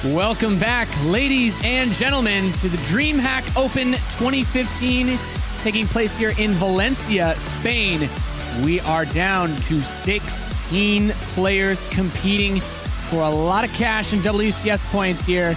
Welcome back, ladies and gentlemen, to the DreamHack Open 2015 taking place here in Valencia, Spain. We are down to 16 players competing for a lot of cash and WCS points here,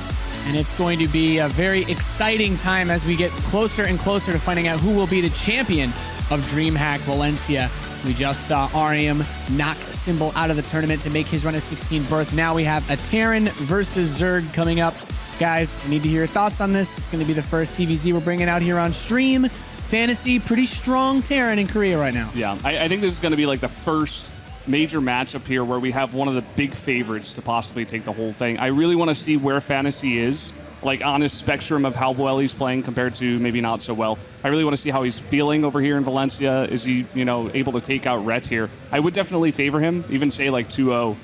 and it's going to be a very exciting time as we get closer and closer to finding out who will be the champion of DreamHack Valencia. We just saw Arium knock Symbol out of the tournament to make his run at 16 berth. Now we have a Terran versus Zerg coming up. Guys, I need to hear your thoughts on this. It's going to be the first TVZ we're bringing out here on stream. FanTaSy, pretty strong Terran in Korea right now. Yeah, I think this is going to be like the first major matchup here where we have one of the big favorites to possibly take the whole thing. I really want to see where FanTaSy is, like on his spectrum of how well he's playing compared to maybe not so well. I really want to see how he's feeling over here in Valencia. Is he, able to take out Rhett here? I would definitely favor him, even say like 2-0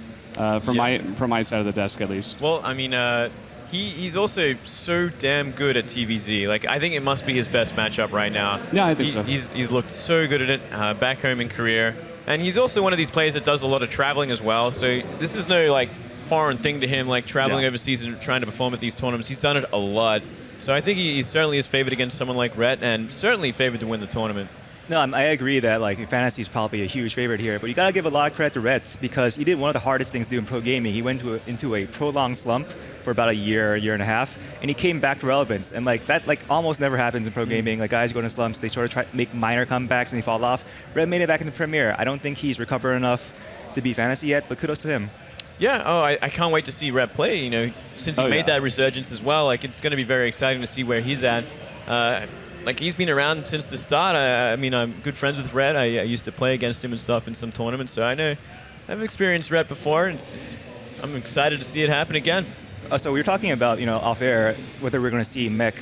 from my side of the desk at least. Well, I mean, he's also so damn good at TVZ. Like, I think it must be his best matchup right now. Yeah, I think so. He's looked so good at it back home in Korea. And he's also one of these players that does a lot of traveling as well. So this is no, like, foreign thing to him, like traveling overseas and trying to perform at these tournaments. He's done it a lot. So I think he certainly is favored against someone like Rhett and certainly favored to win the tournament. No, I agree that like FanTaSy is probably a huge favorite here, but you gotta give a lot of credit to Rhett because he did one of the hardest things to do in pro gaming. He went into a prolonged slump for about a year and a half, and he came back to relevance. And like that, like almost never happens in pro gaming. Like guys go into slumps, they sort of try to make minor comebacks and they fall off. Rhett made it back in the Premier. I don't think he's recovered enough to beat FanTaSy yet, but kudos to him. Yeah, I can't wait to see Rhett play. Since he made that resurgence as well, like it's going to be very exciting to see where he's at. Like he's been around since the start. I mean, I'm good friends with Rhett. I used to play against him and stuff in some tournaments, so I know I've experienced Rhett before, and I'm excited to see it happen again. So we were talking about, off air, whether we're going to see mech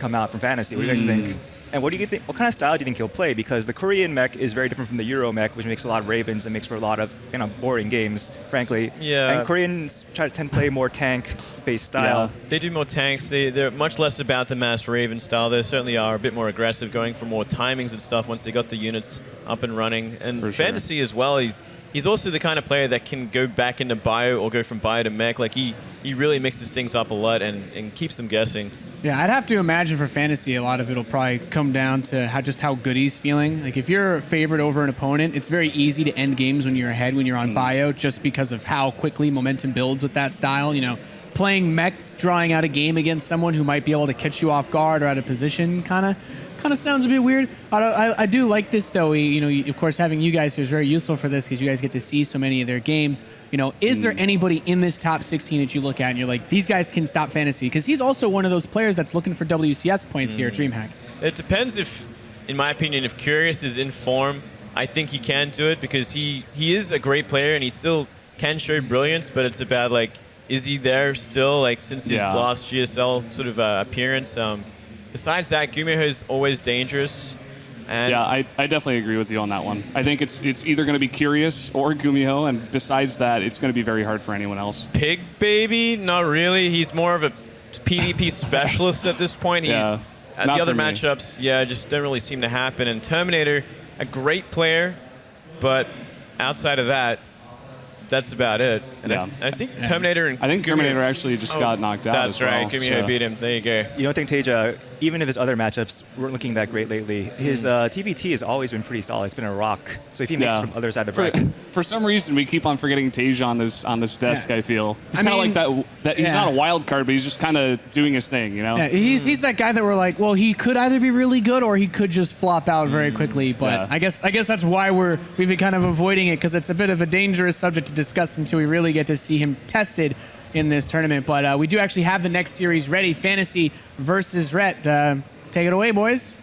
come out from FanTaSy. What do you guys think? And what do you think? What kind of style do you think he'll play? Because the Korean mech is very different from the Euro mech, which makes a lot of Ravens and makes for a lot of boring games, frankly. Yeah. And Koreans tend to play more tank-based style. Yeah. They do more tanks. They're much less about the mass Raven style. They certainly are a bit more aggressive, going for more timings and stuff once they got the units up and running. And for FanTaSy as well, he's also the kind of player that can go back into bio or go from bio to mech. Like he really mixes things up a lot and keeps them guessing. Yeah, I'd have to imagine for FanTaSy, a lot of it will probably come down to just how good he's feeling. Like, if you're favored over an opponent, it's very easy to end games when you're ahead, when you're on bio, just because of how quickly momentum builds with that style. Playing mech, drawing out a game against someone who might be able to catch you off guard or out of position, kind of sounds a bit weird. I do like this, though. Of course, having you guys here is very useful for this because you guys get to see so many of their games. Is there anybody in this top 16 that you look at and you're like, these guys can stop FanTaSy? Because he's also one of those players that's looking for WCS points here at DreamHack. It depends in my opinion, if Curious is in form, I think he can do it because he is a great player and he still can show brilliance, but it's about, like, is he there still, like, since his last GSL sort of appearance? Besides that, Gumiho is always dangerous. And yeah, I definitely agree with you on that one. I think it's either going to be Curious or Gumiho, and besides that, it's going to be very hard for anyone else. Pig Baby? Not really. He's more of a PvP specialist at this point. The other matchups, just don't really seem to happen. And Terminator, a great player, but outside of that, that's about it. And I think Terminator and Terminator actually just got knocked out. That's right. Gumiho beat him. There you go. You don't think Teja, even if his other matchups weren't looking that great lately, his TVT has always been pretty solid. It's been a rock. So if he makes it from the other side of the bracket. For some reason, we keep on forgetting Teja on this desk, I feel. He's kind of like that he's not a wild card, but he's just kind of doing his thing, Yeah, he's that guy that we're like, well, he could either be really good or he could just flop out very quickly. But I guess that's why we've been kind of avoiding it, because it's a bit of a dangerous subject to discuss until we really get to see him tested in this tournament. But we do actually have the next series ready. FanTaSy versus Rhett. Take it away, boys.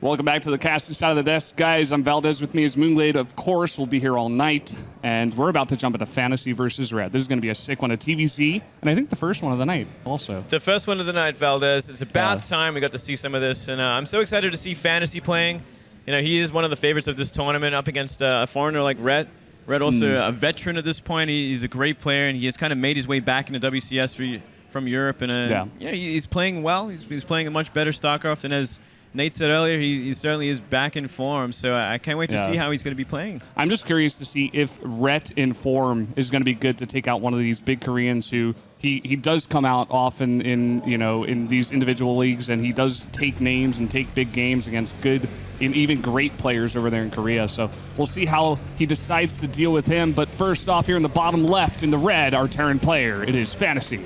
Welcome back to the casting side of the desk, guys. I'm Valdez. With me is Moonglade. Of course, we'll be here all night, and we're about to jump into FanTaSy versus Rhett. This is going to be a sick one at TVC, and I think the first one of the night also. The first one of the night, Valdez. It's about time we got to see some of this, and I'm so excited to see FanTaSy playing. He is one of the favorites of this tournament up against a foreigner like Rhett. Rhett also a veteran at this point. He's a great player, and he has kind of made his way back into WCS from Europe, and he's playing well. He's playing a much better StarCraft than has Nate said earlier, he certainly is back in form, so I can't wait to see how he's going to be playing. I'm just curious to see if Rhett in form is going to be good to take out one of these big Koreans who he does come out often in these individual leagues, and he does take names and take big games against good and even great players over there in Korea. So we'll see how he decides to deal with him. But first off, here in the bottom left in the red, our Terran player, it is FanTaSy.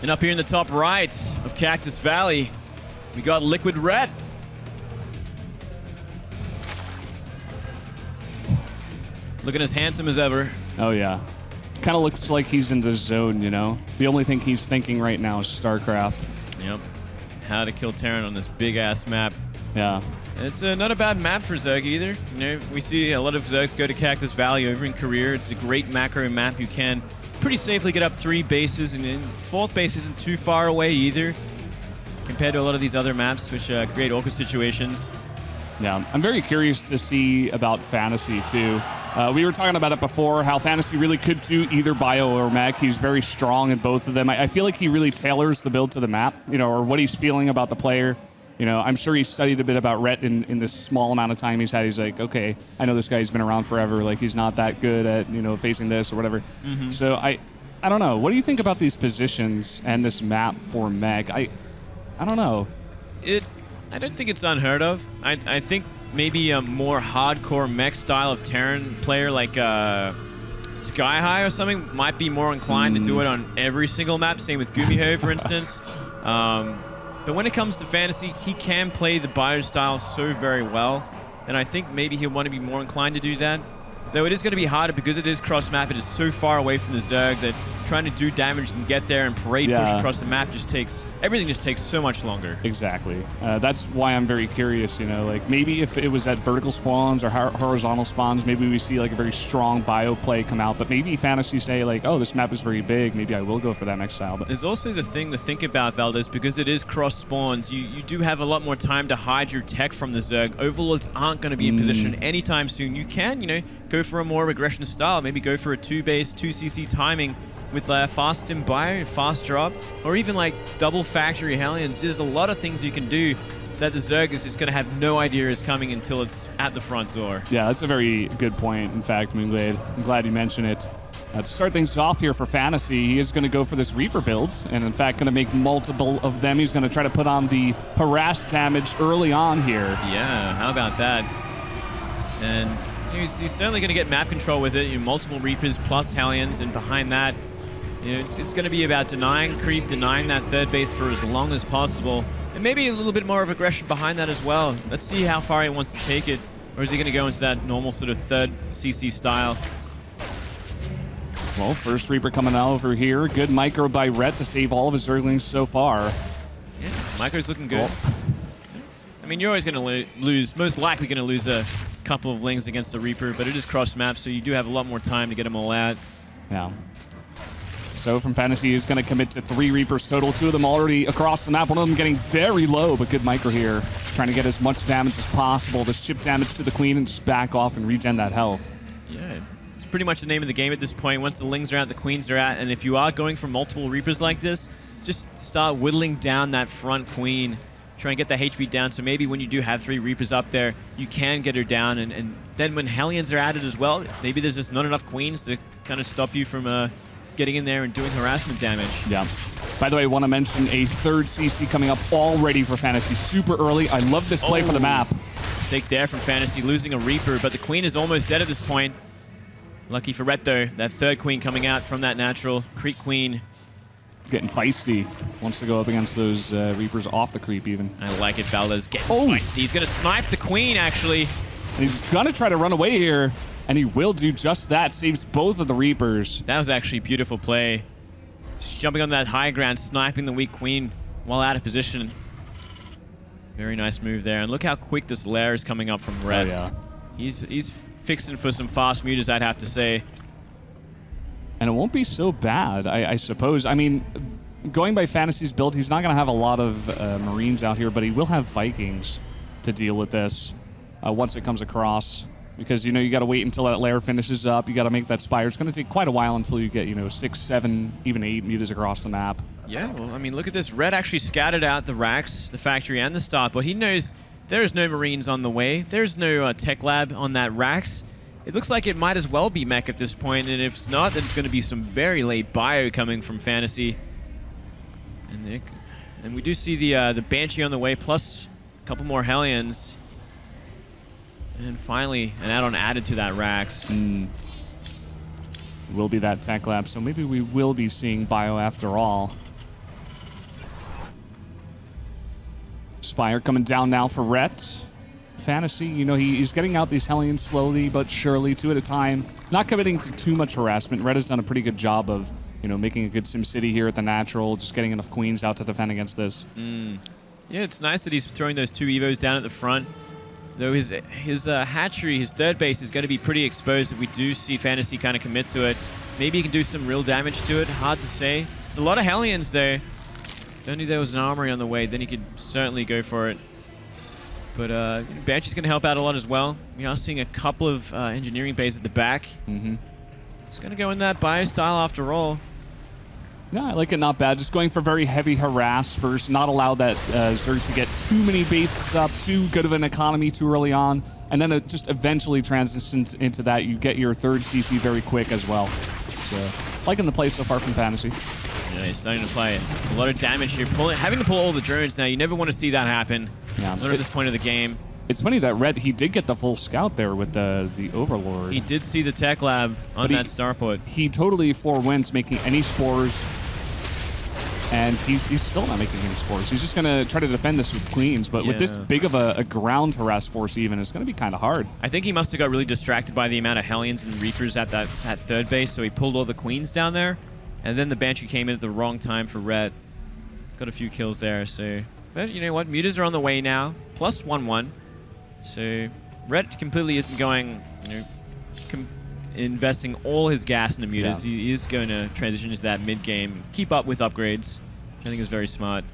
And up here in the top right of Cactus Valley, we got Liquid Red. Looking as handsome as ever. Oh, yeah. Kind of looks like he's in the zone, you know? The only thing he's thinking right now is StarCraft. Yep. How to kill Terran on this big-ass map. Yeah. And it's not a bad map for Zerg either. You know, we see a lot of Zergs go to Cactus Valley over in Korea. It's a great macro map. You can pretty safely get up 3 bases, and 4th base isn't too far away either, compared to a lot of these other maps, which create awkward situations. Yeah, I'm very curious to see about FanTaSy, too. We were talking about it before, how FanTaSy really could do either bio or mech. He's very strong in both of them. I feel like he really tailors the build to the map, or what he's feeling about the player. I'm sure he studied a bit about Rhett in this small amount of time he's had. He's like, okay, I know this guy's been around forever. Like, he's not that good at, facing this or whatever. Mm-hmm. So I don't know. What do you think about these positions and this map for mech? I don't know. I don't think it's unheard of. I think maybe a more hardcore mech style of Terran player like Sky High or something might be more inclined to do it on every single map. Same with Gumiho, for instance. But when it comes to FanTaSy, he can play the bio style so very well, and I think maybe he'll want to be more inclined to do that. Though it is going to be harder because it is cross-map. It is so far away from the Zerg that trying to do damage and get there and parade push across the map everything just takes so much longer. Exactly. That's why I'm very curious, like maybe if it was at vertical spawns or horizontal spawns, maybe we see like a very strong bio play come out, but maybe FanTaSy say like, oh, this map is very big, maybe I will go for that next style. But there's also the thing to think about, Valdez, because it is cross spawns, you do have a lot more time to hide your tech from the Zerg. Overlords aren't going to be in position anytime soon. You can, go for a more aggression style, maybe go for a 2-base, 2cc timing with fast stim bio, fast drop, or even like double factory Hellions. There's a lot of things you can do that the Zerg is just going to have no idea is coming until it's at the front door. Yeah, that's a very good point, in fact, Moonglade. I'm glad you mentioned it. To start things off here for FanTaSy, he is going to go for this Reaper build, and in fact going to make multiple of them. He's going to try to put on the harass damage early on here. Yeah, how about that? And he's certainly going to get map control with it. Multiple Reapers plus Hellions, and behind that, it's going to be about denying creep, denying that 3rd base for as long as possible, and maybe a little bit more of aggression behind that as well. Let's see how far he wants to take it, or is he going to go into that normal sort of 3rd CC style? Well, first Reaper coming out over here. Good micro by Rhett to save all of his Zerglings so far. Yeah, micro's looking good. I mean, you're always going to lose, most likely going to lose a couple of Lings against the Reaper, but it is cross map, so you do have a lot more time to get them all out. Yeah. So from FanTaSy, he's going to commit to 3 Reapers total. 2 of them already across the map. One of them getting very low, but good micro here. Trying to get as much damage as possible. This chip damage to the Queen and just back off and regen that health. Yeah, it's pretty much the name of the game at this point. Once the Lings are out, the Queens are out. And if you are going for multiple Reapers like this, just start whittling down that front Queen. Try and get the HP down, so maybe when you do have 3 Reapers up there, you can get her down. And then when Hellions are added as well, maybe there's just not enough Queens to kind of stop you from getting in there and doing harassment damage. Yeah. By the way, I want to mention a 3rd CC coming up already for FanTaSy. Super early. I love this play for the map. Mistake there from FanTaSy, losing a Reaper, but the Queen is almost dead at this point. Lucky for Rhett, though. That 3rd Queen coming out from that natural. Creep Queen. Getting feisty. Wants to go up against those Reapers off the creep, even. I like it, Valdez. Getting feisty. He's going to snipe the Queen, actually. And he's going to try to run away here. And he will do just that. Saves both of the Reapers. That was actually a beautiful play. Just jumping on that high ground, sniping the weak Queen while out of position. Very nice move there. And look how quick this lair is coming up from Red. Oh, yeah. He's fixing for some fast mutas, I'd have to say. And it won't be so bad, I suppose. I mean, going by FanTaSy's build, he's not going to have a lot of Marines out here, but he will have Vikings to deal with this once it comes across. because, you got to wait until that layer finishes up. You got to make that spire. It's going to take quite a while until you get, 6, 7, even 8 mutas across the map. Yeah, well, I mean, look at this. Red actually scattered out the racks, the factory, and the starport. He knows there is no Marines on the way. There's no tech lab on that racks. It looks like it might as well be mech at this point, and if it's not, then it's going to be some very late bio coming from FanTaSy. And we do see the Banshee on the way, plus a couple more Hellions. And finally, an add-on added to that racks. Will be that tech lab, so maybe we will be seeing bio after all. Spire coming down now for Rhett. FanTaSy, he's getting out these Hellions slowly but surely, 2 at a time. Not committing to too much harassment. Red has done a pretty good job of, making a good SimCity here at the natural, just getting enough queens out to defend against this. Yeah, it's nice that he's throwing those 2 Evos down at the front. Though his hatchery, his third base, is going to be pretty exposed if we do see FanTaSy kind of commit to it. Maybe he can do some real damage to it. Hard to say. It's a lot of Hellions there. If only there was an armory on the way, then he could certainly go for it. But Banshee's going to help out a lot as well. We are seeing a couple of engineering bays at the back. It's going to go in that bio style after all. Yeah, I like it, not bad. Just going for very heavy harass first, not allow that Zerg to get too many bases up, too good of an economy too early on, and then it just eventually transitions into that. You get your third CC very quick as well. So, liking the play so far from FanTaSy. Yeah, he's starting to play a lot of damage here. Having to pull all the drones now, you never want to see that happen. Yeah, not at this point of the game. It's funny that Red, he did get the full scout there with the Overlord. He did see the tech lab on that starport. He totally forewent making any spores. And he's still not making any spores. He's just going to try to defend this with queens. But with this big of a ground harass force even, it's going to be kind of hard. I think he must have got really distracted by the amount of Hellions and Reapers at that third base, so he pulled all the queens down there. And then the Banshee came in at the wrong time for Red. Got a few kills there, so... But you know what? Mutas are on the way now. Plus 1-1. So Red completely isn't going... investing all his gas into mutas. Yeah. He is going to transition into that mid-game, keep up with upgrades, which I think is very smart.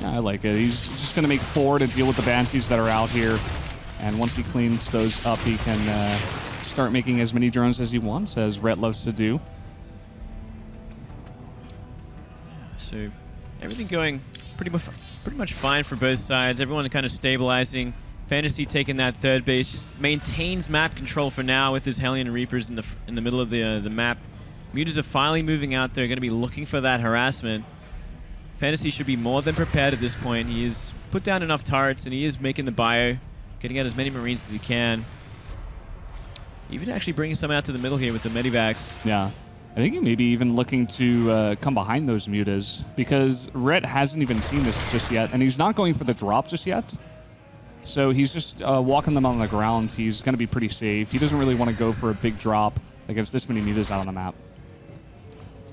Yeah, I like it. He's just going to make 4 to deal with the Banshees that are out here. And once he cleans those up, he can start making as many drones as he wants, as Rhett loves to do. So everything going pretty much fine for both sides. Everyone kind of stabilizing. FanTaSy taking that third base, just maintains map control for now with his Hellion and Reapers in the middle of the map. Mutas are finally moving out there, going to be looking for that harassment. FanTaSy should be more than prepared at this point. He has put down enough turrets, and he is making the bio, getting out as many Marines as he can. Even actually bringing some out to the middle here with the Medivacs. Yeah. I think he may be even looking to come behind those mutas, because Rhett hasn't even seen this just yet, and he's not going for the drop just yet. So he's just walking them on the ground. He's going to be pretty safe. He doesn't really want to go for a big drop against this many mutas out on the map.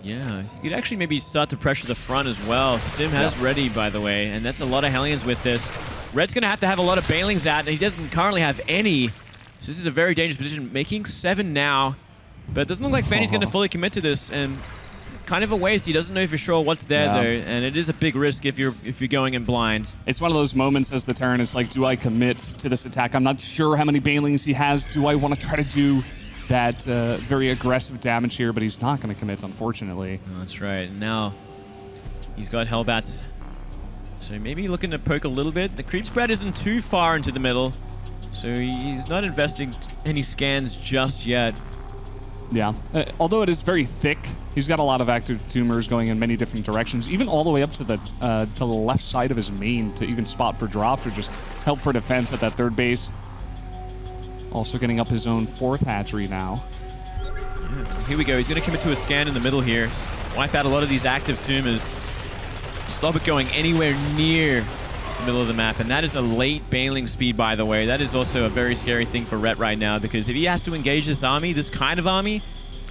Yeah, you could actually maybe start to pressure the front as well. Stim has ready, by the way, and that's a lot of Hellions with this. Red's going to have a lot of Bailings out, and he doesn't currently have any. So this is a very dangerous position. Making 7 now, but it doesn't look like Fanny's going to fully commit to this, and kind of a waste. He doesn't know for sure what's there, though, and it is a big risk if you're going in blind. It's one of those moments as the turn. It's like, do I commit to this attack? I'm not sure how many Banelings he has. Do I want to try to do that very aggressive damage here? But he's not going to commit, unfortunately. Oh, that's right. Now he's got Hellbats, so maybe looking to poke a little bit. The creep spread isn't too far into the middle, so he's not investing any scans just yet. Yeah, although it is very thick, he's got a lot of active tumors going in many different directions, even all the way up to the left side of his main to even spot for drops or just help for defense at that third base. Also getting up his own 4th hatchery now. Yeah, here we go. He's going to commit to a scan in the middle here. Wipe out a lot of these active tumors. Stop it going anywhere near the middle of the map. And that is a late bailing speed, by the way. That is also a very scary thing for Rhett right now, because if he has to engage this army, this kind of army,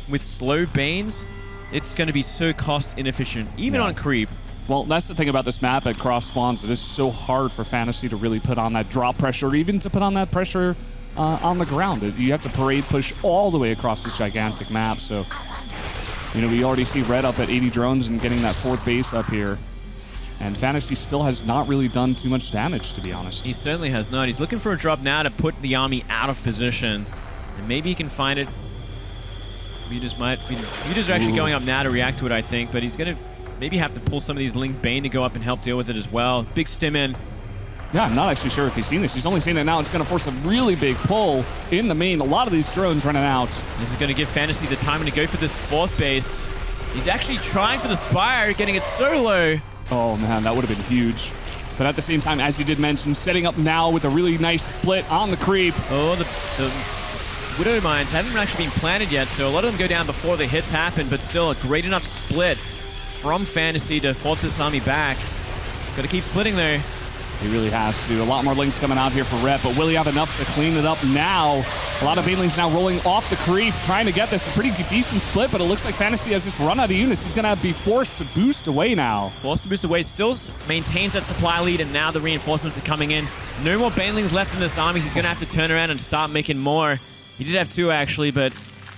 with slow banes, it's going to be so cost inefficient, even on creep. Well, that's the thing about this map at cross spawns. It is so hard for FanTaSy to really put on that drop pressure, or even to put on that pressure on the ground. You have to parade push all the way across this gigantic map. So, we already see Red up at 80 drones and getting that 4th base up here. And FanTaSy still has not really done too much damage, to be honest. He certainly has not. He's looking for a drop now to put the army out of position. And maybe he can find it. Mutas are actually going up now to react to it, I think. But he's going to maybe have to pull some of these Link Bane to go up and help deal with it as well. Big stim in. Yeah, I'm not actually sure if he's seen this. He's only seen it now. It's going to force a really big pull in the main. A lot of these drones running out. This is going to give FanTaSy the time to go for this 4th base. He's actually trying for the Spire, getting it so low. Oh, man, that would have been huge. But at the same time, as you did mention, setting up now with a really nice split on the creep. Oh, the Widow Mines haven't actually been planted yet, so a lot of them go down before the hits happen, but still a great enough split from FanTaSy to force this army back. Got to keep splitting there. He really has to. A lot more links coming out here for Rhett, but will he have enough to clean it up now? A lot of Banelings now rolling off the creep, trying to get this. A pretty decent split, but it looks like FanTaSy has just run out of units. He's going to be forced to boost away now. Forced to boost away, still maintains that supply lead, and now the reinforcements are coming in. No more Banelings left in this army. He's going to have to turn around and start making more. He did have 2, actually, but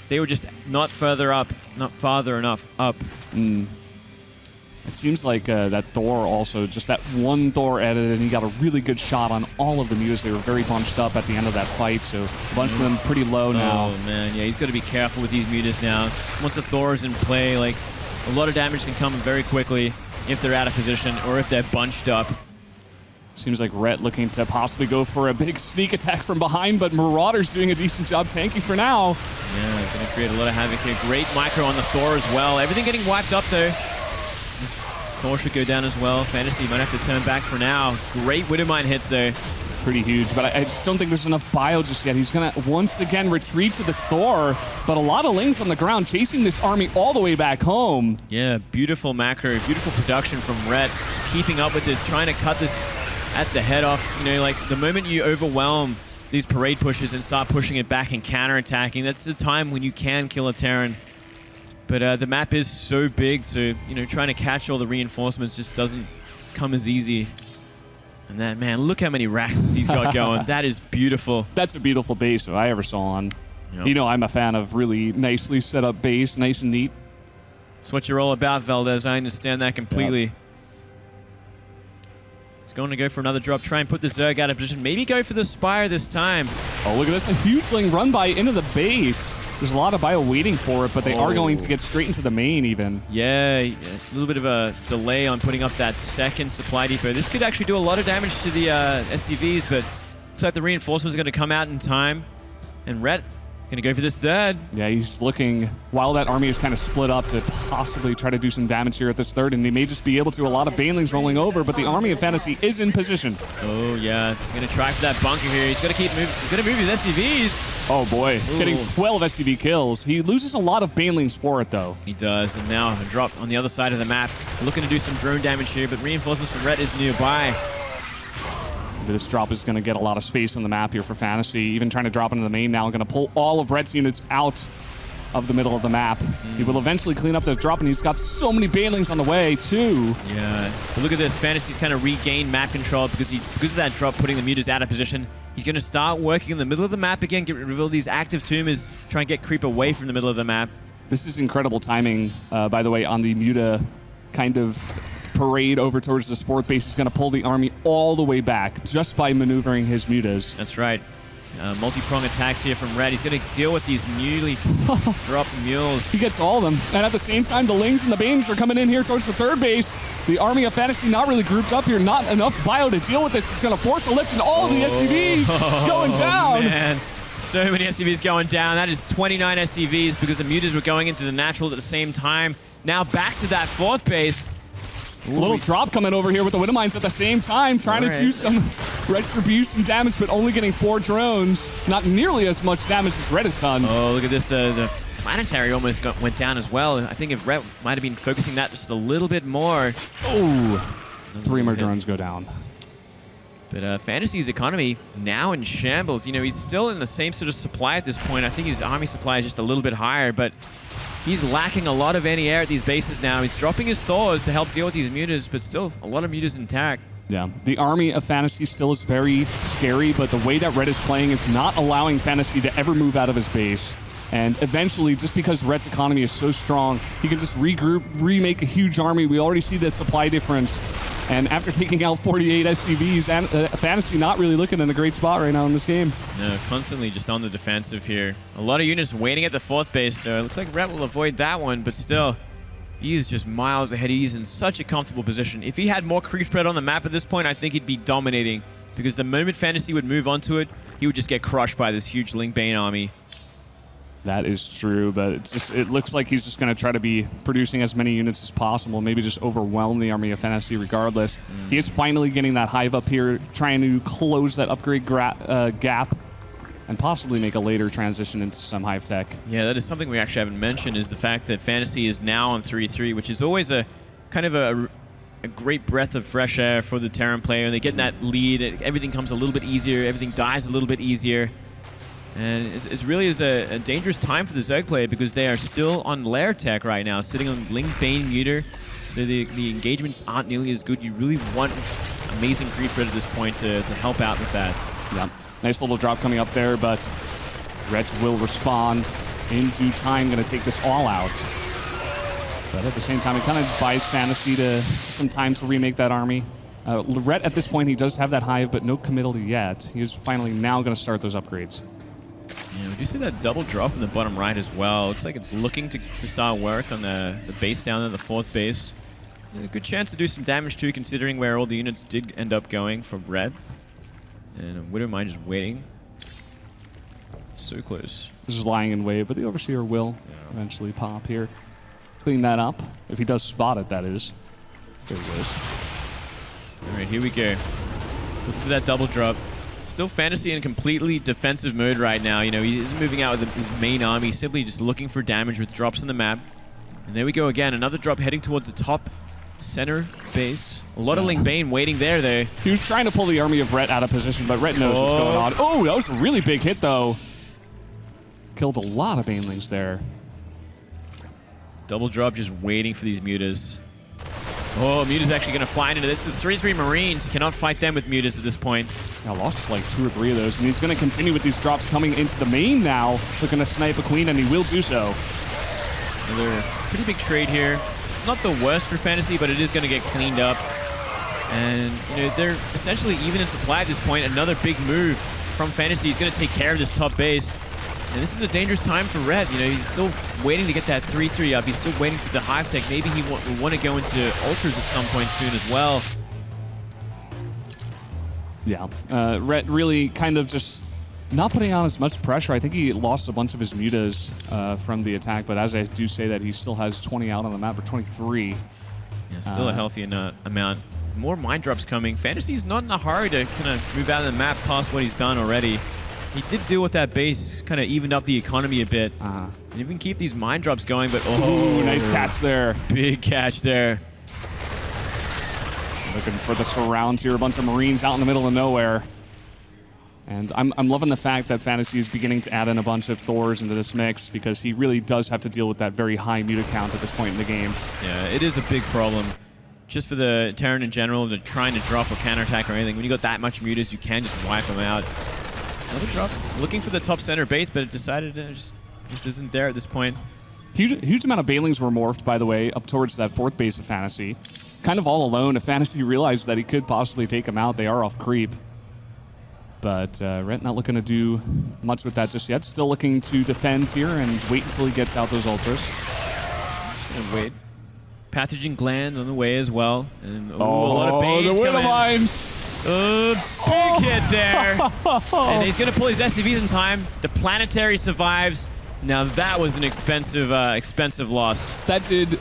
they were just not farther enough up. It seems like that Thor also, just that one Thor added, and he got a really good shot on all of the mutas. They were very bunched up at the end of that fight, so a bunch of them pretty low now. Oh, man, yeah, he's got to be careful with these mutas now. Once the Thor is in play, like, a lot of damage can come very quickly if they're out of position or if they're bunched up. Seems like Rhett looking to possibly go for a big sneak attack from behind, but Marauder's doing a decent job tanking for now. Yeah, going to create a lot of havoc here. Great micro on the Thor as well. Everything getting wiped up, though. This Thor should go down as well. FanTaSy might have to turn back for now. Great Widowmine hits, though. Pretty huge, but I just don't think there's enough bio just yet. He's going to once again retreat to this Thor, but a lot of Lings on the ground chasing this army all the way back home. Yeah, beautiful macro, beautiful production from Rhett. Just keeping up with this, trying to cut this at the head off. You know, like the moment you overwhelm these parade pushes and start pushing it back and counterattacking, that's the time when you can kill a Terran. But the map is so big, so, you know, trying to catch all the reinforcements just doesn't come as easy. And that, man, look how many racks he's got going. That is beautiful. That's a beautiful base if I ever saw one. Yep. You know, I'm a fan of really nicely set up base, nice and neat. It's what you're all about, Valdez. I understand that completely. Yep. He's going to go for another drop, try and put the Zerg out of position. Maybe go for the Spire this time. Oh, look at this. A huge Ling run by into the base. There's a lot of bio waiting for it, but they are going to get straight into the main even. Yeah, a little bit of a delay on putting up that second supply depot. This could actually do a lot of damage to the SCVs, but looks like the reinforcements are going to come out in time. And Rhett going to go for this third. Yeah, he's looking, while that army is kind of split up, to possibly try to do some damage here at this third, and he may just be able to. A lot of Banelings rolling over, but the army of FanTaSy is in position. Oh, yeah. Going to try for that bunker here. He's going to keep moving. He's going to move his SCVs. Oh, boy. Ooh. Getting 12 SCV kills. He loses a lot of Banelings for it, though. He does, and now a drop on the other side of the map. Looking to do some drone damage here, but reinforcements from Rhett is nearby. This drop is going to get a lot of space on the map here for FanTaSy. Even trying to drop into the main now. Going to pull all of Rhett's units out of the middle of the map. He will eventually clean up this drop, and he's got so many Banelings on the way, too. Yeah. But look at this. FanTaSy's kind of regained map control because of that drop, putting the mutas out of position. He's going to start working in the middle of the map again, get rid of all these active tumors, try and get creep away from the middle of the map. This is incredible timing, by the way, on the muta kind of parade over towards this fourth base. He's going to pull the army all the way back just by maneuvering his mutas. That's right. Multi-prong attacks here from Rhett. He's going to deal with these newly dropped mules. He gets all of them. And at the same time, the Lings and the Banes are coming in here towards the third base. The army of FanTaSy not really grouped up here. Not enough bio to deal with this. It's going to force a lift, and all of the SCVs going down. Man. So many SCVs going down. That is 29 SCVs because the mutas were going into the natural at the same time. Now back to that fourth base. A little drop coming over here with the Widowmines at the same time, trying to do some retribution damage, but only getting 4 drones. Not nearly as much damage as Rhett has done. Oh, look at this. The planetary almost went down as well. I think if Rhett might have been focusing that just a little bit more. Oh, 3 more drones go down. But FanTaSy's economy now in shambles. You know, he's still in the same sort of supply at this point. I think his army supply is just a little bit higher, but he's lacking a lot of anti-air at these bases now. He's dropping his Thors to help deal with these mutas, but still a lot of mutas intact. Yeah, the army of FanTaSy still is very scary, but the way that Rhett is playing is not allowing FanTaSy to ever move out of his base. And eventually, just because Rhett's economy is so strong, he can just regroup, remake a huge army. We already see the supply difference And after taking out 48 SCVs, and FanTaSy not really looking in a great spot right now in this game. No, constantly just on the defensive here. A lot of units waiting at the 4th base, so it looks like Rhett will avoid that one, but still, he's just miles ahead. He's in such a comfortable position. If he had more creep spread on the map at this point, I think he'd be dominating, because the moment FanTaSy would move onto it, he would just get crushed by this huge Link Bane army. That is true, but it looks like he's just going to try to be producing as many units as possible, maybe just overwhelm the army of FanTaSy regardless. He is finally getting that hive up here, trying to close that upgrade gap and possibly make a later transition into some hive tech. Yeah, that is something we actually haven't mentioned, is the fact that FanTaSy is now on 3-3, which is always a kind of a great breath of fresh air for the Terran player. And they get in that lead, everything comes a little bit easier, everything dies a little bit easier. And it really is a dangerous time for the Zerg player, because they are still on lair tech right now, sitting on Link Bane Muter, so the engagements aren't nearly as good. You really want amazing creep spread at this point to help out with that. Yeah, nice little drop coming up there, but Rhett will respond in due time, going to take this all out. But at the same time, it kind of buys FanTaSy some time to remake that army. Rhett, at this point, he does have that hive, but no committal yet. He is finally now going to start those upgrades. Yeah, we do see that double drop in the bottom right as well. Looks like it's looking to start work on the base down at the 4th base. A good chance to do some damage too, considering where all the units did end up going for Red. And Widowmine just waiting. So close. This is lying in wait, but the Overseer will eventually pop here. Clean that up. If he does spot it, that is. There he goes. All right, here we go. Looking for that double drop. Still FanTaSy in completely defensive mode right now. You know, he isn't moving out with his main army, simply just looking for damage with drops on the map. And there we go again. Another drop heading towards the top center base. A lot of Link Bane waiting there, though. He was trying to pull the army of Rhett out of position, but Rhett knows what's going on. Oh, that was a really big hit, though. Killed a lot of Banelings there. Double drop just waiting for these mutas. Oh, Muta's actually going to fly into this. The 3-3 Marines cannot fight them with mutas at this point. I lost like 2 or 3 of those, and he's going to continue with these drops coming into the main now. Looking to snipe a queen, and he will do so. Another pretty big trade here. It's not the worst for FanTaSy, but it is going to get cleaned up. And, you know, they're essentially even in supply at this point. Another big move from FanTaSy. He's going to take care of this top base. And this is a dangerous time for Red. You know, he's still waiting to get that 3-3 up. He's still waiting for the hive tech. Maybe he will want to go into ultras at some point soon as well. Yeah, Red really kind of just not putting on as much pressure. I think he lost a bunch of his mutas from the attack, but as I do say that, he still has 20 out on the map, or 23. Yeah, still a healthy amount. More mind drops coming. FanTaSy's not in a hurry to kind of move out of the map past what he's done already. He did deal with that base, kind of evened up the economy a bit. And even keep these mind drops going, but oh, nice catch there. Big catch there. Looking for the surround here, a bunch of Marines out in the middle of nowhere. And I'm loving the fact that FanTaSy is beginning to add in a bunch of Thors into this mix, because he really does have to deal with that very high muta count at this point in the game. Yeah, it is a big problem. Just for the Terran in general, to trying to drop or counterattack or anything. When you got that much mutas, you can just wipe them out. Another drop. Looking for the top center base, but it decided it just isn't there at this point. Huge amount of Banelings were morphed, by the way, up towards that 4th base of FanTaSy. Kind of all alone. If FanTaSy realized that he could possibly take him out, they are off creep. But Rhett not looking to do much with that just yet. Still looking to defend here and wait until he gets out those ultras. Just gonna wait. Pathogen gland on the way as well. And a lot of Banes the Widowmines! Big hit there. And he's going to pull his SCVs in time. The planetary survives. Now that was an expensive loss. That did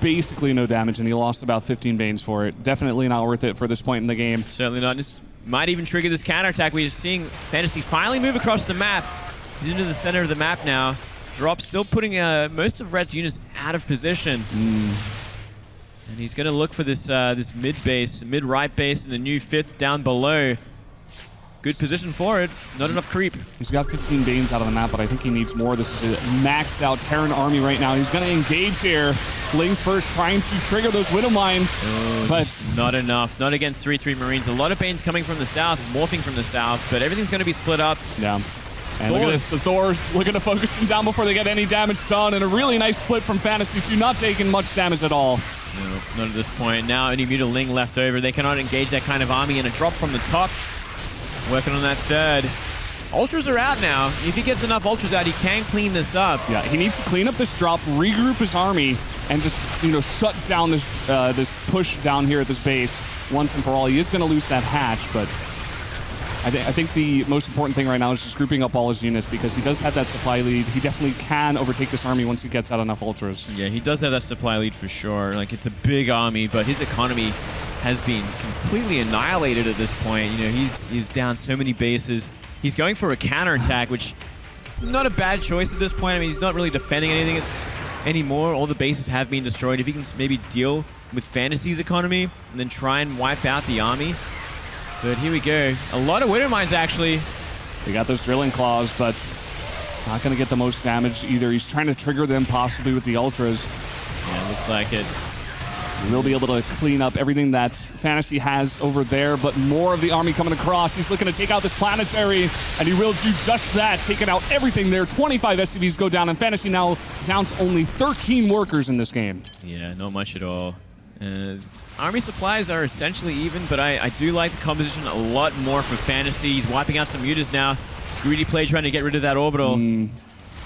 basically no damage, and he lost about 15 Banes for it. Definitely not worth it for this point in the game. Certainly not. This might even trigger this counterattack. We're seeing FanTaSy finally move across the map. He's into the center of the map now. Drop still putting most of Red's units out of position. And he's going to look for this this mid-right base, and the new 5th down below. Good position for it. Not enough creep. He's got 15 Banes out of the map, but I think he needs more. This is a maxed out Terran army right now. He's going to engage here. Lings first, trying to trigger those Widowmines, but not enough. Not against 3-3 Marines. A lot of Banes coming from the south, morphing from the south, but everything's going to be split up. Yeah. And look at this, the Thors looking to focus them down before they get any damage done, and a really nice split from FanTaSy 2, not taking much damage at all. No, not at this point. Now only Muta Ling left over. They cannot engage that kind of army, and a drop from the top. Working on that third. Ultras are out now. If he gets enough Ultras out, he can clean this up. Yeah, he needs to clean up this drop, regroup his army, and just, shut down this this push down here at this base once and for all. He is going to lose that hatch, but I think the most important thing right now is just grouping up all his units because he does have that supply lead. He definitely can overtake this army once he gets out enough Ultras. Yeah, he does have that supply lead for sure. Like, it's a big army, but his economy has been completely annihilated at this point. He's down so many bases. He's going for a counterattack, which not a bad choice at this point. I mean, he's not really defending anything anymore. All the bases have been destroyed. If he can maybe deal with FanTaSy's economy and then try and wipe out the army. But here we go. A lot of Widow Mines, actually. They got those drilling claws, but not going to get the most damage either. He's trying to trigger them possibly with the Ultras. Yeah, looks like it. He will be able to clean up everything that FanTaSy has over there, but more of the army coming across. He's looking to take out this planetary, and he will do just that, taking out everything there. 25 SCVs go down, and FanTaSy now down to only 13 workers in this game. Yeah, not much at all. Army supplies are essentially even, but I do like the composition a lot more for FanTaSy. He's wiping out some mutas now. Greedy play trying to get rid of that orbital. He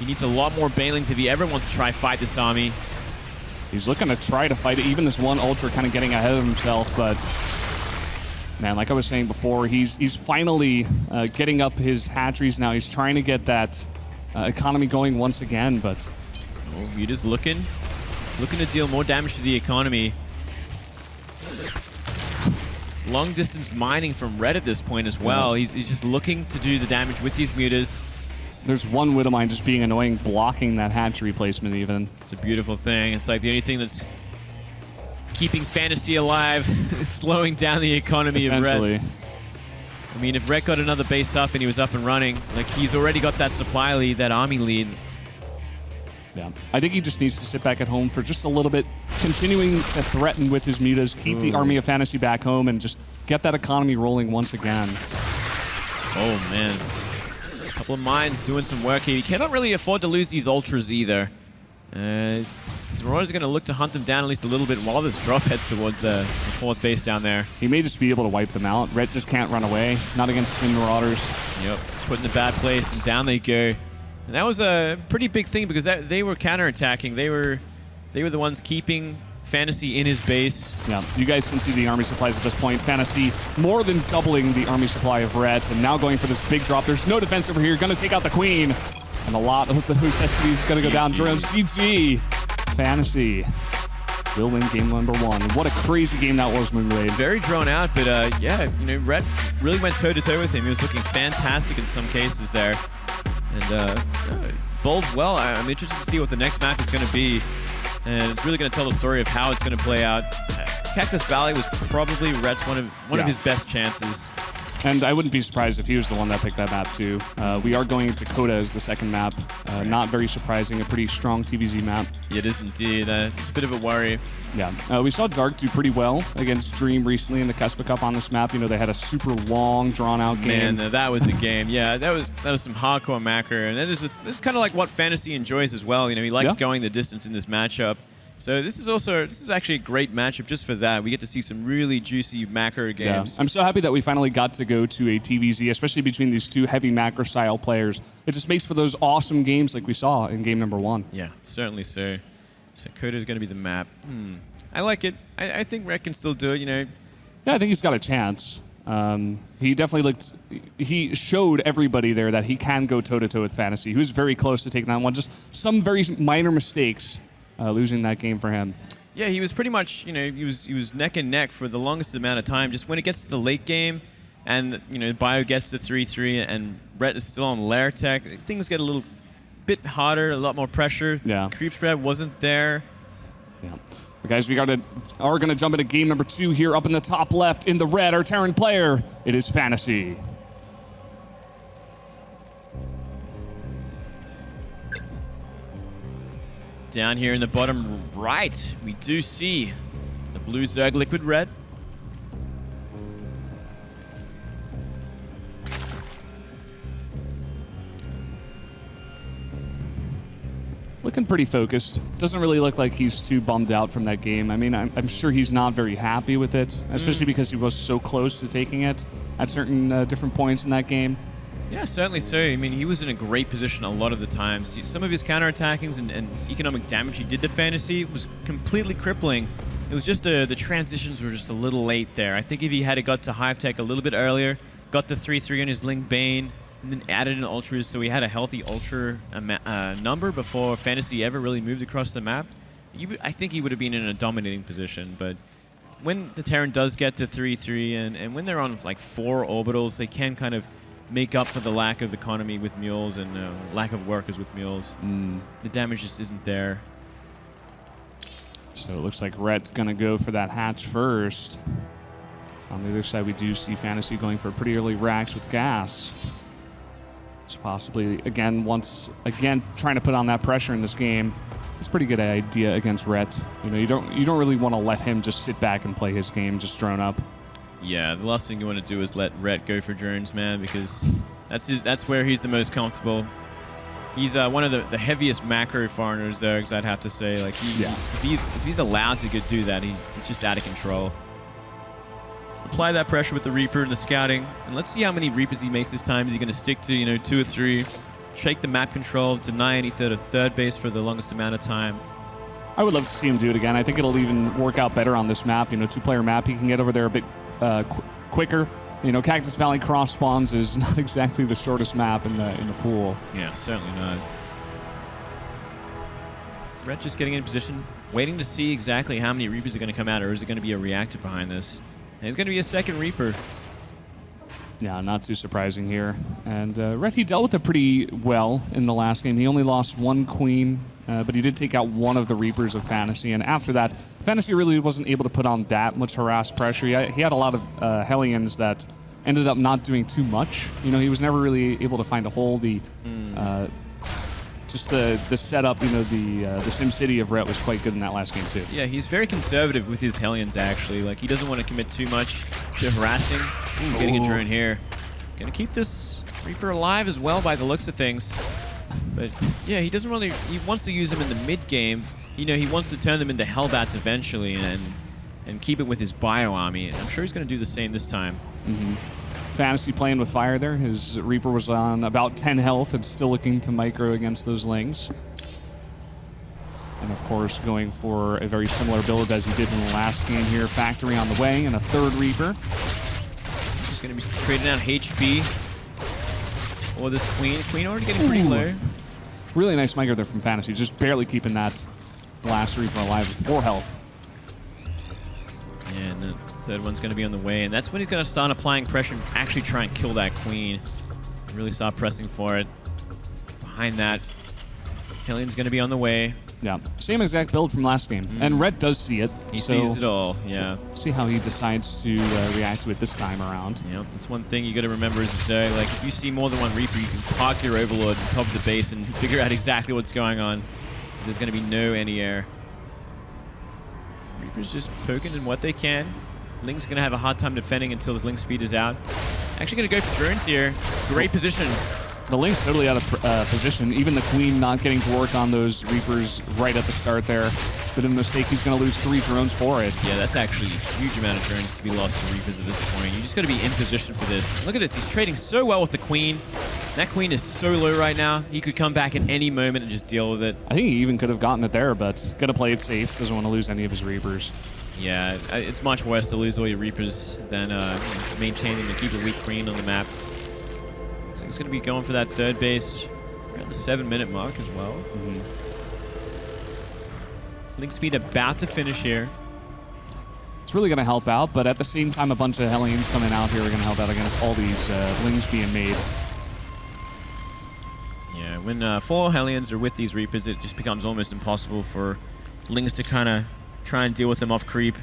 needs a lot more Banelings if he ever wants to try fight this army. He's looking to try to fight it. Even this one Ultra kind of getting ahead of himself, but man, like I was saying before, he's finally getting up his hatcheries now. He's trying to get that economy going once again, but Muta's looking to deal more damage to the economy. It's long distance mining from Red at this point as well. Yeah. He's just looking to do the damage with these mutas. There's one Widow Mine just being annoying, blocking that hatchery placement even. It's a beautiful thing. It's like the only thing that's keeping FanTaSy alive is slowing down the economy of Red. I mean, if Red got another base up and he was up and running, like, he's already got that supply lead, that army lead. Yeah, I think he just needs to sit back at home for just a little bit, continuing to threaten with his mutas, keep the army of FanTaSy back home, and just get that economy rolling once again. Oh, man. A couple of mines doing some work here. You cannot really afford to lose these Ultras either. His Marauders are going to look to hunt them down at least a little bit while this drop heads towards the fourth base down there. He may just be able to wipe them out. Red just can't run away. Not against Twin Marauders. Yep, put in the bad place, and down they go. And that was a pretty big thing because they were counterattacking. They were the ones keeping FanTaSy in his base. Yeah, you guys can see the army supplies at this point. FanTaSy more than doubling the army supply of Red, and now going for this big drop. There's no defense over here. Going to take out the Queen. And a lot of the SCVs is going to go down. GG. FanTaSy will win game number 1. What a crazy game that was, Moonblade. Very drawn out, but yeah, Red really went toe-to-toe with him. He was looking fantastic in some cases there. And bowls well. I'm interested to see what the next map is going to be. And it's really going to tell the story of how it's going to play out. Cactus Valley was probably Red's one of his best chances. And I wouldn't be surprised if he was the one that picked that map too. We are going into Coda as the second map. Not very surprising, a pretty strong TVZ map. Yeah, it is indeed. It's a bit of a worry. Yeah, we saw Dark do pretty well against Dream recently in the Kespa Cup on this map. You know, they had a super long, drawn-out game. Man, that was a game. Yeah, that was some hardcore macro. And this is kind of like what FanTaSy enjoys as well. You know, he likes going the distance in this matchup. So this is actually a great matchup just for that. We get to see some really juicy macro games. Yeah. I'm so happy that we finally got to go to a TVZ, especially between these two heavy macro style players. It just makes for those awesome games like we saw in game number 1. Yeah, certainly so. So Coda is going to be the map. I like it. I think Red can still do it, you know. Yeah, I think he's got a chance. He definitely he showed everybody there that he can go toe-to-toe with FanTaSy. He was very close to taking that one. Just some very minor mistakes. Losing that game for him. Yeah, he was pretty much, you know, he was neck and neck for the longest amount of time. Just when it gets to the late game, and you know, Bio gets to 3-3, and Brett is still on Lair Tech, things get a little bit harder, a lot more pressure. Yeah. Creep spread wasn't there. Yeah. But guys, we are gonna jump into game number 2 here, up in the top left in the red. Our Terran player, it is FanTaSy. Down here in the bottom right, we do see the blue Zerg Liquid Red. Looking looking pretty focused. Doesn't really look like he's too bummed out from that game. I mean, I'm sure he's not very happy with it, especially because he was so close to taking it at certain different points in that game. Yeah, certainly so. I mean, he was in a great position a lot of the times. Some of his counterattackings and economic damage he did to FanTaSy was completely crippling. It was just the transitions were just a little late there. I think if he had got to Hive Tech a little bit earlier, got the 3-3 on his Link Bane, and then added an Ultras, so he had a healthy Ultra number before FanTaSy ever really moved across the map, I think he would have been in a dominating position. But when the Terran does get to 3-3, and when they're on like 4 orbitals, they can kind of make up for the lack of economy with mules and lack of workers with mules. The damage just isn't there. So it looks like Rhett's going to go for that hatch first. On the other side, we do see FanTaSy going for pretty early racks with gas. It's possibly, again, trying to put on that pressure in this game. It's a pretty good idea against Rhett. You know, you don't really want to let him just sit back and play his game just drone up. Yeah, the last thing you want to do is let Rhett go for drones, man, because that's where he's the most comfortable. He's one of the heaviest macro foreigners, Zergs, I'd have to say. Like, if he's allowed to do that, he's just out of control. Apply that pressure with the Reaper and the scouting, and let's see how many Reapers he makes this time. Is he going to stick to 2 or 3, take the map control, deny any third base for the longest amount of time? I would love to see him do it again. I think it'll even work out better on this map. 2-player map, he can get over there a bit quicker. Cactus Valley cross spawns is not exactly the shortest map in the pool. Yeah, certainly not. Rhett just getting in position, waiting to see exactly how many Reapers are going to come out, or is it going to be a reactor behind this? And it's going to be a second Reaper. Yeah, not too surprising here. And Rhett, he dealt with it pretty well in the last game. He only lost 1 Queen, but he did take out one of the Reapers of FanTaSy. And after that, FanTaSy really wasn't able to put on that much harass pressure. He had a lot of Hellions that ended up not doing too much. He was never really able to find a hole. Just the setup, the SimCity of Rhett was quite good in that last game too. Yeah, he's very conservative with his Hellions, actually. Like, he doesn't want to commit too much to harassing. Getting a drone here. Gonna keep this Reaper alive as well by the looks of things. But yeah, he wants to use them in the mid game. He wants to turn them into Hellbats eventually and keep it with his bio army. And I'm sure he's gonna do the same this time. FanTaSy playing with fire there. His Reaper was on about 10 health and still looking to micro against those Lings. And of course, going for a very similar build as he did in the last game here. Factory on the way and a 3rd Reaper. He's going to be trading down HP for this Queen. Queen already getting pretty low. Really nice micro there from FanTaSy. Just barely keeping that last Reaper alive with 4 health. Yeah, and the 3rd one's going to be on the way, and that's when he's going to start applying pressure and actually try and kill that Queen. Really start pressing for it. Behind that, Hellion's going to be on the way. Yeah, same exact build from last game. And Rhett does see it. He sees it all, yeah. See how he decides to react to it this time around. Yeah, that's one thing you got to remember is like, if you see more than one Reaper, you can park your Overlord on top of the base and figure out exactly what's going on. There's going to be no anti-air. Reaper's just poking in what they can. Link's going to have a hard time defending until his Link speed is out. Actually going to go for drones here. Great position. The Link's totally out of position. Even the Queen not getting to work on those Reapers right at the start there. But in the mistake, he's going to lose 3 drones for it. Yeah, that's actually a huge amount of drones to be lost to Reapers at this point. You just got to be in position for this. Look at this. He's trading so well with the Queen. That Queen is so low right now. He could come back at any moment and just deal with it. I think he even could have gotten it there, but got to play it safe. Doesn't want to lose any of his Reapers. Yeah, it's much worse to lose all your Reapers than maintaining to keep a weak Queen on the map. So he's going to be going for that 3rd base around the 7-minute mark as well. Link speed about to finish here. It's really going to help out, but at the same time, a bunch of Hellions coming out here are going to help out against all these Lings being made. Yeah, when 4 Hellions are with these Reapers, it just becomes almost impossible for Lings to kind of try and deal with them off creep.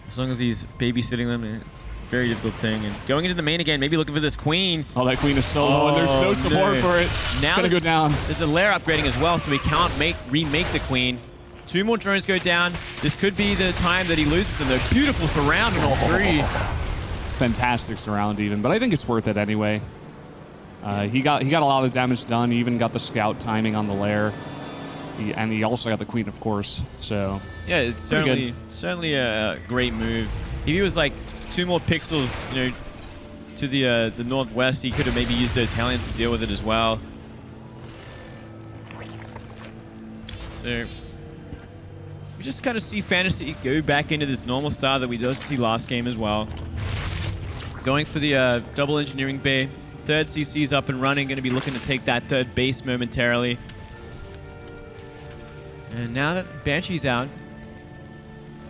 As long as he's babysitting them, it's a very difficult thing. And going into the main again, maybe looking for this Queen. Oh, that Queen is so low, and there's no support for it. Now it's going to go down. There's a lair upgrading as well, so he can't remake the Queen. 2 more drones go down. This could be the time that he loses them. They're beautiful surround on all 3. Fantastic surround even, but I think it's worth it anyway. He got a lot of damage done. He even got the scout timing on the lair. And he also got the queen, of course. So yeah, it's certainly a great move. If he was like 2 more pixels, you know, to the northwest, he could have maybe used those Hellions to deal with it as well. So we just kind of see FanTaSy go back into this normal style that we just see last game as well. Going for the double engineering bay. Third CC's up and running, going to be looking to take that third base momentarily. And now that Banshee's out,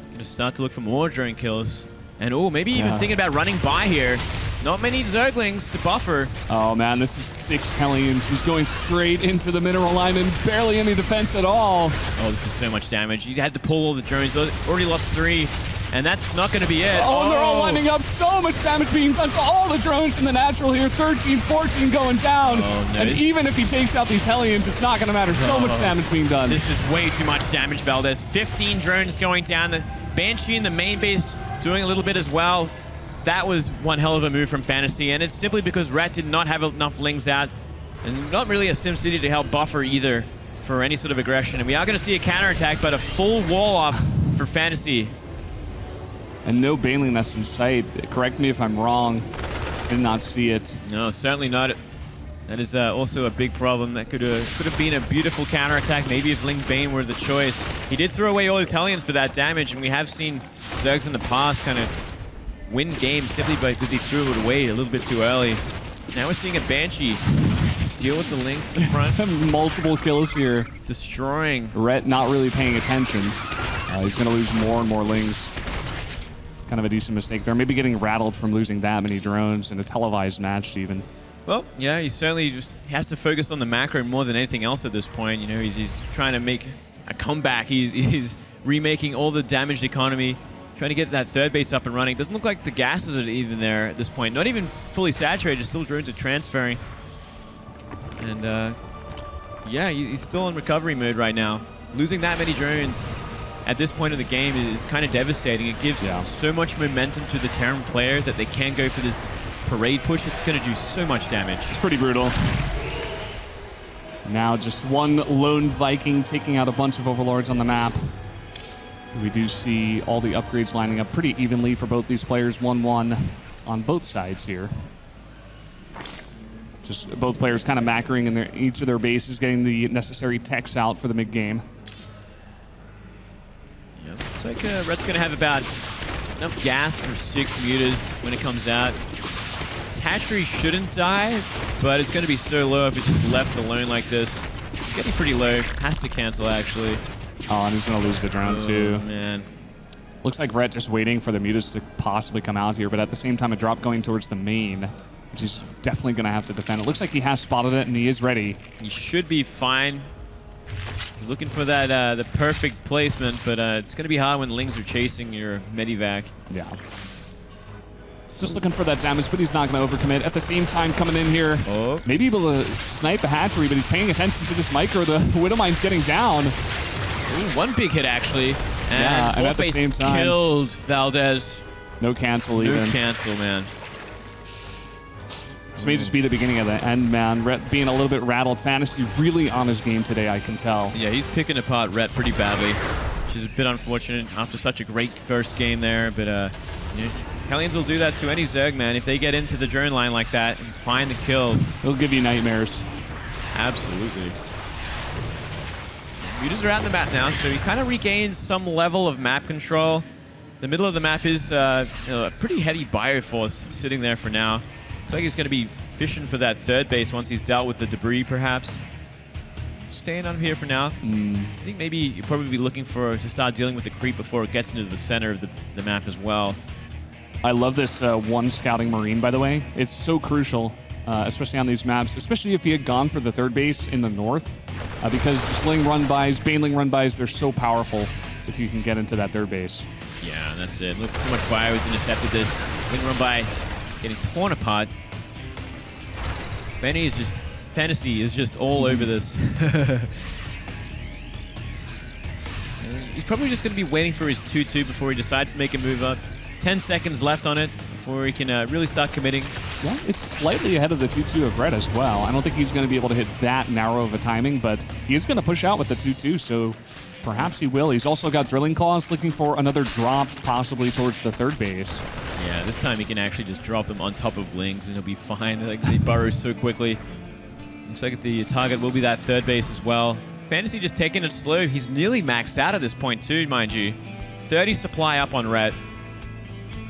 going to start to look for more drone kills. And oh, maybe even thinking about running by here. Not many Zerglings to buffer. Oh man, this is 6 Hellions. He's going straight into the mineral line and barely any defense at all. Oh, this is so much damage. He's had to pull all the drones. Already lost 3. And that's not going to be it. Oh, they're all lining up. So much damage being done to all the drones in the natural here. 13, 14 going down. Oh, no. And even if he takes out these Hellions, it's not going to matter. So much damage being done. This is way too much damage, Valdez. 15 drones going down. The Banshee in the main base doing a little bit as well. That was one hell of a move from FanTaSy, and it's simply because Rat did not have enough Lings out, and not really a SimCity to help buffer either for any sort of aggression. And we are going to see a counterattack, but a full wall off for FanTaSy. And no Baneling Nest in sight. Correct me if I'm wrong. Did not see it. No, certainly not. That is also a big problem. That could have been a beautiful counterattack, maybe if Ling Bane were the choice. He did throw away all his Hellions for that damage, and we have seen Zergs in the past kind of win games simply because he threw it away a little bit too early. Now we're seeing a Banshee deal with the Lings at the front. Multiple kills here. Destroying. Rhett not really paying attention. He's going to lose more and more Lings. Kind of a decent mistake there. Maybe getting rattled from losing that many drones in a televised match even. Well, yeah, he certainly just has to focus on the macro more than anything else at this point. You know, he's trying to make a comeback. He's remaking all the damaged economy, trying to get that third base up and running. Doesn't look like the gases are even there at this point. Not even fully saturated. Still drones are transferring. And yeah, he's still in recovery mode right now. Losing that many drones at this point of the game is kind of devastating. It gives so much momentum to the Terran player that they can go for this parade push. It's going to do so much damage. It's pretty brutal. Now just one lone Viking taking out a bunch of Overlords on the map. We do see all the upgrades lining up pretty evenly for both these players. 1-1 on both sides here. Just both players kind of macroing in each of their bases, getting the necessary techs out for the mid-game. Yeah, looks like Red's going to have about enough gas for 6 mutas when it comes out. Hatchery shouldn't die, but it's going to be so low if it's just left alone like this. It's getting pretty low. Has to cancel, actually. Oh, and he's going to lose the drone, too. Man. Looks like Rhett just waiting for the mutas to possibly come out here, but at the same time, a drop going towards the main, which is definitely going to have to defend. It looks like he has spotted it, and he is ready. He should be fine. He's looking for that the perfect placement, but it's going to be hard when Lings are chasing your Medivac. Yeah. Just looking for that damage, but he's not going to overcommit. At the same time, coming in here, maybe able to snipe a hatchery, but he's paying attention to this micro. The Widowmine's getting down. Ooh, one big hit, actually. And at the same time, killed Valdez. No cancel even. No cancel, man. This may just be the beginning of the end, man. Rhett being a little bit rattled. FanTaSy really on his game today, I can tell. Yeah, he's picking apart Rhett pretty badly, which is a bit unfortunate after such a great first game there. But yeah, Hellions will do that to any Zerg, man. If they get into the drone line like that and find the kills, it'll give you nightmares. Absolutely. Mutas are out in the map now, so he kind of regains some level of map control. The middle of the map is a pretty heavy bioforce sitting there for now. Looks like he's going to be fishing for that third base once he's dealt with the debris, perhaps. Staying on here for now. I think maybe you'll probably be looking to start dealing with the creep before it gets into the center of the map as well. I love this one scouting Marine, by the way. It's so crucial, especially on these maps, especially if he had gone for the third base in the north, because Sling run-bys, Baneling run-bys, they're so powerful if you can get into that third base. Yeah, that's it. Look, so much bio has intercepted this. Ling run-by getting torn apart. FanTaSy is just all over this. He's probably just going to be waiting for his 2-2 before he decides to make a move up. 10 seconds left on it before he can really start committing. Yeah, it's slightly ahead of the 2-2 of red as well. I don't think he's going to be able to hit that narrow of a timing, but he is going to push out with the 2-2, so perhaps he will. He's also got Drilling Claws looking for another drop, possibly towards the third base. Yeah, this time he can actually just drop them on top of Lings and he'll be fine. Like, they burrow so quickly. Looks like the target will be that third base as well. FanTaSy just taking it slow. He's nearly maxed out at this point too, mind you. 30 supply up on red.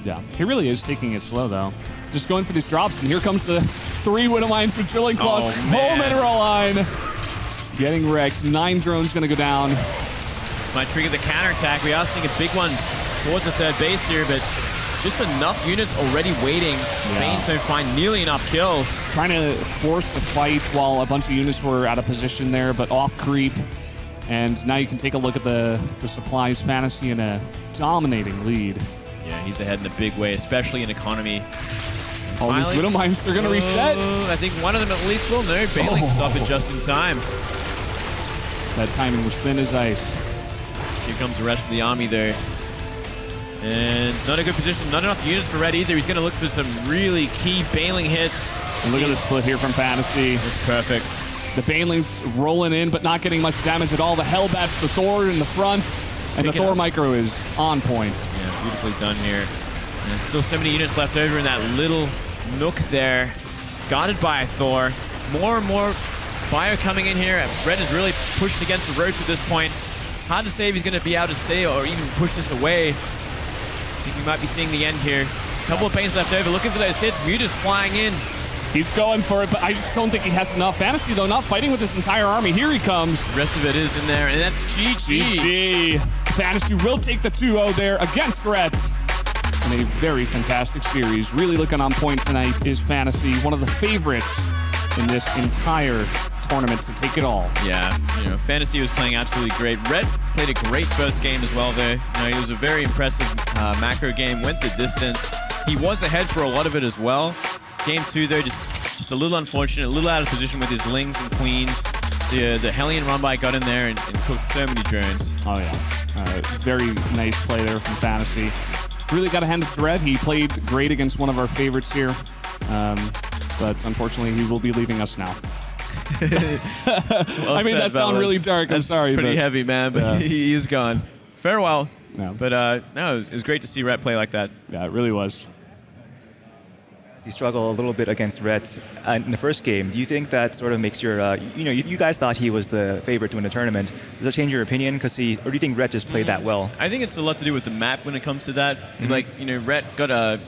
Yeah, he really is taking it slow, though. Just going for these drops, and here comes the 3 Widow Mines with Drilling Claws. Whole mineral line getting wrecked. 9 drones going to go down. This might trigger the counterattack. We are seeing a big one towards the third base here, but just enough units already waiting. Banes don't find nearly enough kills. Trying to force the fight while a bunch of units were out of position there, but off creep. And now you can take a look at the supplies. FanTaSy in a dominating lead. Yeah, he's ahead in a big way, especially in economy. Oh, these Widow Mines, they're going to reset. I think one of them at least will. No, Bailing stop it just in time. That timing was thin as ice. Here comes the rest of the army there. And it's not a good position. Not enough units for red either. He's going to look for some really key Bailing hits. And look at the split here from FanTaSy. It's perfect. The Baneling's rolling in, but not getting much damage at all. The Hellbats, the Thor in the front, and the Thor micro is on point. Yeah, beautifully done here. And still so many units left over in that little nook there. Guarded by a Thor. More and more bio coming in here. Red is really pushing against the ropes at this point. Hard to say if he's going to be able to stay or even push this away. I think we might be seeing the end here. Couple of pains left over. Looking for those hits. Muta's flying in. He's going for it, but I just don't think he has enough. FanTaSy, though, not fighting with this entire army. Here he comes. The rest of it is in there, and that's GG. GG. FanTaSy will take the 2-0 there against Ret. In a very fantastic series. Really looking on point tonight is FanTaSy, one of the favorites in this entire tournament to take it all. Yeah, you know, FanTaSy was playing absolutely great. Red played a great first game as well there. You know, he was a very impressive macro game, went the distance. He was ahead for a lot of it as well. Game 2 though, just a little unfortunate, a little out of position with his Lings and Queens. The Hellion run-by got in there and cooked so many drones. Oh yeah, very nice play there from FanTaSy. Really got to hand it to Red. He played great against one of our favorites here, but unfortunately he will be leaving us now. Well I mean, that sounds really dark. I'm sorry. Pretty heavy, man, but he is gone. Farewell. No. But no, it was great to see Red play like that. Yeah, it really was. You struggle a little bit against Red in the first game. Do you think that sort of makes your, you guys thought he was the favorite to win the tournament. Does that change your opinion? Or do you think Red just played that well? I think it's a lot to do with the map when it comes to that. Like, you know, Red got a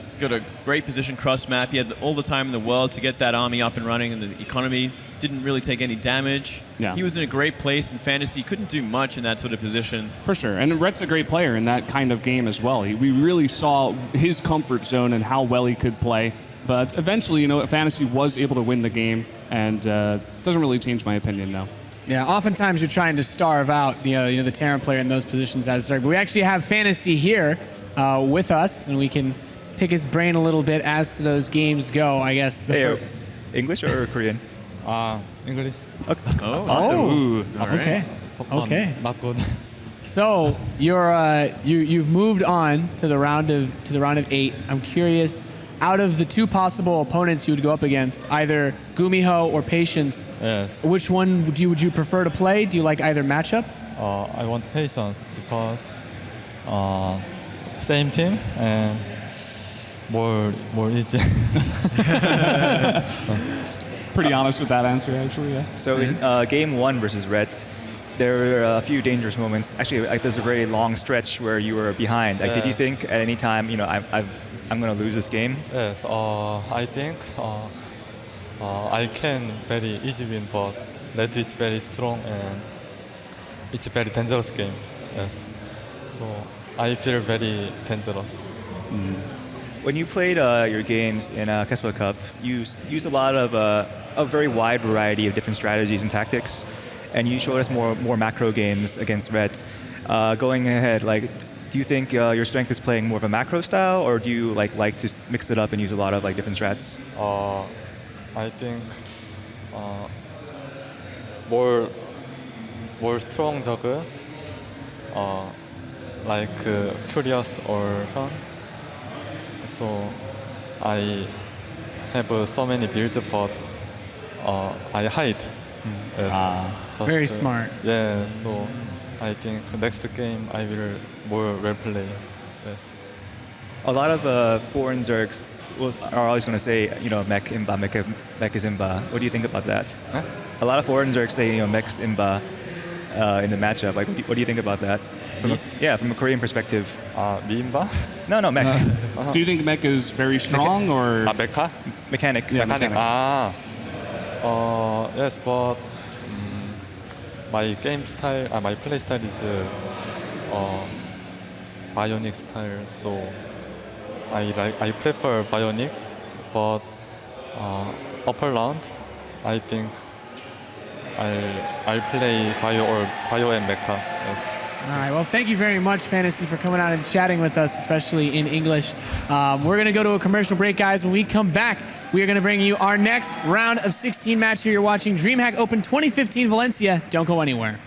great position cross map. He had all the time in the world to get that army up and running, and the economy didn't really take any damage. Yeah. He was in a great place in FanTaSy. Couldn't do much in that sort of position. For sure. And Red's a great player in that kind of game as well. We really saw his comfort zone and how well he could play. But eventually, you know, FanTaSy was able to win the game, and doesn't really change my opinion now. Yeah, oftentimes you're trying to starve out, the Terran player in those positions as Zerg. But we actually have FanTaSy here with us, and we can pick his brain a little bit as to those games go. I guess. English or Korean? English. Okay. Oh, awesome. Ooh. All right. Okay. Not good. So you've moved on to the round of 8. I'm curious. Out of the 2 possible opponents you would go up against, either Gumiho or Patience, Yes. which one would you prefer to play? Do you like either matchup? I want patience because same team and more easy. Pretty honest with that answer, actually, yeah. So in game 1 versus Red, there were a few dangerous moments. Actually, there's a very long stretch where you were behind. Did you think at any time, I'm going to lose this game? Yes. I think I can very easy win, but Red is very strong and it's a very dangerous game. Yes. So I feel very dangerous. When you played your games in Keswa Cup, you used a lot of a very wide variety of different strategies and tactics, and you showed us more macro games against Red. Going ahead, do you think your strength is playing more of a macro style, or do you like to mix it up and use a lot of different strats? I think more strong juggle, like Curious or Hun. So I have so many builds, but I hide. Yes. Just, Very smart. Yeah, so I think next game I will more well play. Yes. A lot of foreign Zergs are always going to say, mech imba, mech is imba. What do you think about that? Huh? A lot of foreign Zergs say, mech's imba in the matchup. Like, what do you think about that? From a Korean perspective. Miimba? No, mech. Do you think Mech is very strong or? Mecha? Mechanic. Yeah, Mechanic. Yes, but my game style, my play style is Bionic style, so I prefer Bionic, but upper round, I think I'll play Bio and Mecha. Yes. All right. Well, thank you very much, FanTaSy, for coming out and chatting with us, especially in English. We're going to go to a commercial break, guys. When we come back, we are going to bring you our next round of 16 match here. You're watching DreamHack Open 2015 Valencia. Don't go anywhere.